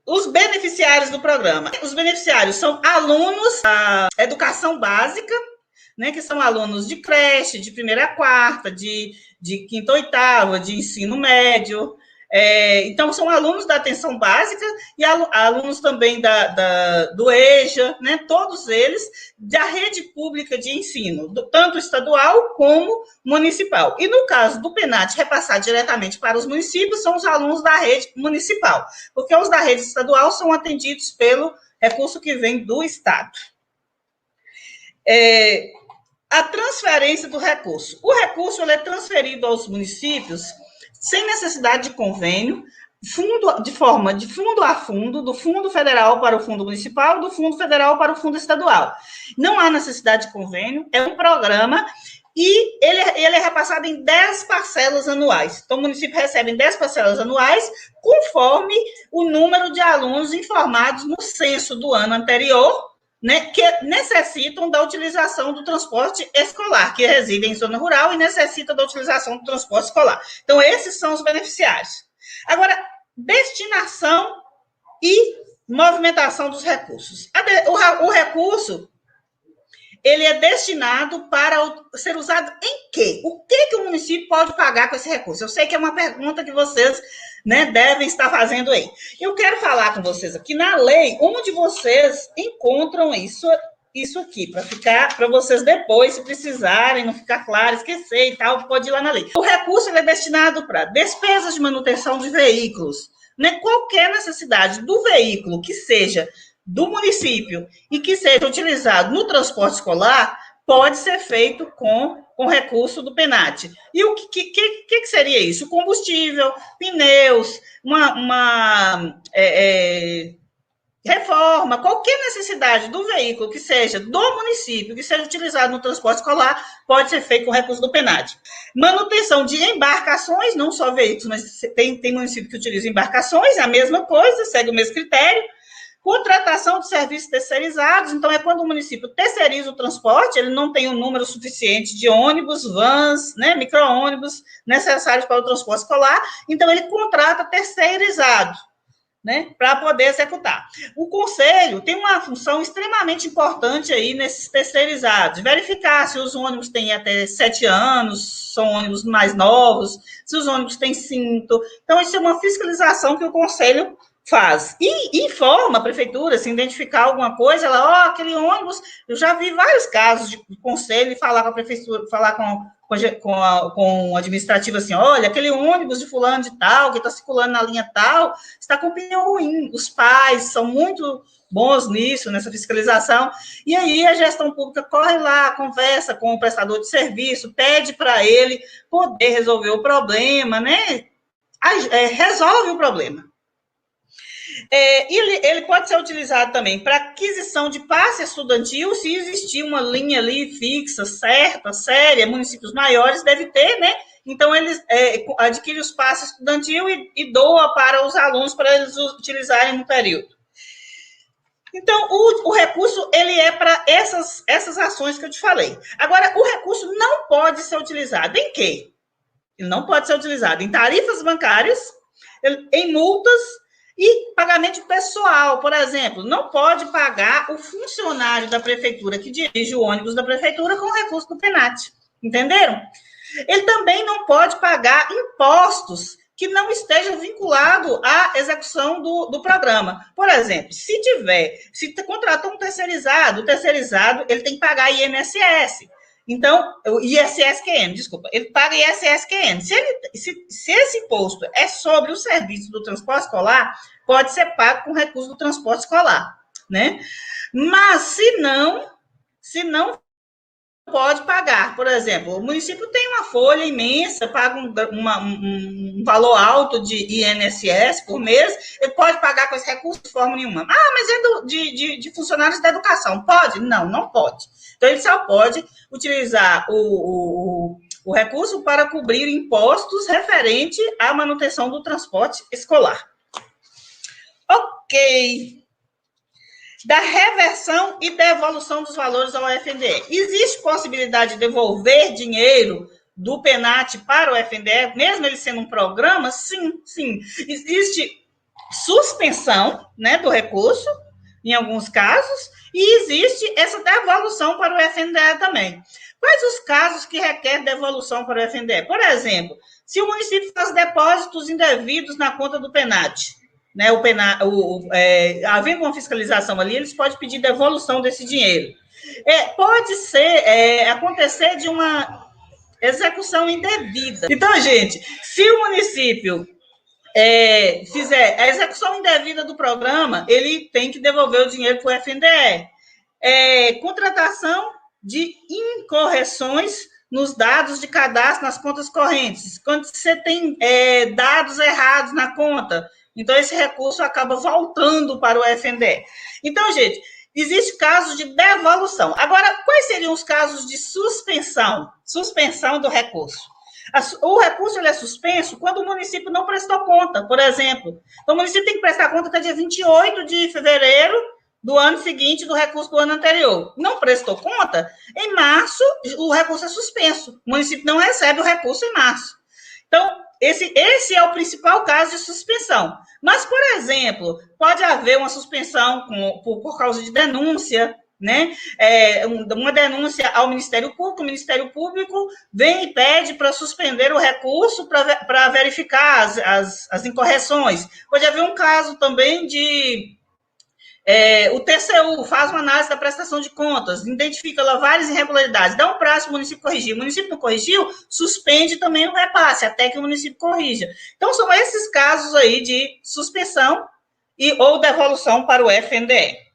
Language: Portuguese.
Os beneficiários do programa. Os beneficiários são alunos da educação básica, né, que são alunos de creche, de primeira a quarta, de quinta a oitava, de ensino médio. Então, são alunos da atenção básica e alunos também do EJA, né, todos eles da rede pública de ensino, tanto estadual como municipal. E no caso do PENAT, repassar diretamente para os municípios, são os alunos da rede municipal, porque os da rede estadual são atendidos pelo recurso que vem do Estado. A transferência do recurso. O recurso ele é transferido aos municípios sem necessidade de convênio, de forma de fundo a fundo, do fundo federal para o fundo municipal, do fundo federal para o fundo estadual. Não há necessidade de convênio, é um programa e ele é repassado em 10 parcelas anuais. Então, o município recebe em 10 parcelas anuais, conforme o número de alunos informados no censo do ano anterior, né, que necessitam da utilização do transporte escolar, que residem em zona rural e necessitam da utilização do transporte escolar. Então, esses são os beneficiários. Agora, destinação e movimentação dos recursos. O recurso, ele é destinado para ser usado em quê? O que o município pode pagar com esse recurso? Eu sei que é uma pergunta que vocês, né, devem estar fazendo aí. Eu quero falar com vocês aqui na lei, onde vocês encontram isso aqui, para vocês depois, se precisarem, não ficar claro, esquecer e tal, pode ir lá na lei. O recurso ele é destinado para despesas de manutenção de veículos, né? Qualquer necessidade do veículo que seja do município e que seja utilizado no transporte escolar, pode ser feito com recurso do PENAT. E o que seria isso? Combustível, pneus, uma reforma, qualquer necessidade do veículo que seja do município, que seja utilizado no transporte escolar, pode ser feito com recurso do PENAT. Manutenção de embarcações, não só veículos, mas tem município que utiliza embarcações, é a mesma coisa, segue o mesmo critério. Contratação de serviços terceirizados, então é quando o município terceiriza o transporte, ele não tem um número suficiente de ônibus, vans, né, micro-ônibus necessários para o transporte escolar, então ele contrata terceirizado, né, para poder executar. O conselho tem uma função extremamente importante aí nesses terceirizados, verificar se os ônibus têm até 7 anos, são ônibus mais novos, se os ônibus têm cinto, então isso é uma fiscalização que o conselho faz. E informa a prefeitura, se identificar alguma coisa, ela, aquele ônibus, eu já vi vários casos de conselho e falar com a prefeitura, falar com o administrativo assim, olha, aquele ônibus de fulano de tal, que está circulando na linha tal, está com pneu ruim. Os pais são muito bons nisso, nessa fiscalização, e aí a gestão pública corre lá, conversa com o prestador de serviço, pede para ele poder resolver o problema, né? Resolve o problema. Ele pode ser utilizado também para aquisição de passe estudantil, se existir uma linha ali fixa, certa, séria, municípios maiores deve ter, né? Então, eles adquirem os passes estudantil e doa para os alunos para eles utilizarem no período. Então, o recurso, ele é para essas ações que eu te falei. Agora, o recurso não pode ser utilizado em quê? Ele não pode ser utilizado em tarifas bancárias, em multas, e pagamento pessoal, por exemplo, não pode pagar o funcionário da prefeitura que dirige o ônibus da prefeitura com recurso do PENAT, entenderam? Ele também não pode pagar impostos que não estejam vinculados à execução do programa. Por exemplo, se contratou um terceirizado, o terceirizado ele tem que pagar INSS. Então, o ISSQN, desculpa, ele paga ISSQN. Se esse imposto é sobre o serviço do transporte escolar, pode ser pago com recurso do transporte escolar, né? Mas, se não pode pagar, por exemplo, o município tem uma folha imensa, paga um valor alto de INSS por mês, ele pode pagar com esse recurso de forma nenhuma. Mas é de funcionários da educação, pode? Não pode. Então, ele só pode utilizar o recurso para cobrir impostos referente à manutenção do transporte escolar. Ok. Da reversão e devolução dos valores ao FNDE. Existe possibilidade de devolver dinheiro do PENAT para o FNDE, mesmo ele sendo um programa? Sim. Existe suspensão, né, do recurso, em alguns casos, e existe essa devolução para o FNDE também. Quais os casos que requerem devolução para o FNDE? Por exemplo, se o município faz depósitos indevidos na conta do PENAT, né, havendo uma fiscalização ali, eles podem pedir devolução desse dinheiro. Pode ser acontecer de uma execução indevida. Então, gente, se o município fizer a execução indevida do programa, ele tem que devolver o dinheiro para o FNDE. Contratação de incorreções nos dados de cadastro nas contas correntes. Quando você tem dados errados na conta, então esse recurso acaba voltando para o FNDE. Então, gente, existe casos de devolução. Agora, quais seriam os casos de suspensão? Suspensão do recurso. O recurso ele é suspenso quando o município não prestou conta, por exemplo. Então, o município tem que prestar conta até dia 28 de fevereiro do ano seguinte do recurso do ano anterior. Não prestou conta, em março o recurso é suspenso. O município não recebe o recurso em março. Então, esse é o principal caso de suspensão. Mas, por exemplo, pode haver uma suspensão por causa de denúncia, né? Uma denúncia ao Ministério Público, o Ministério Público vem e pede para suspender o recurso para verificar as incorreções. Pode haver um caso também de o TCU faz uma análise da prestação de contas, identifica lá várias irregularidades, dá um prazo para o município corrigir. O município não corrigiu, suspende também o repasse, até que o município corrija. Então, são esses casos aí de suspensão ou devolução para o FNDE.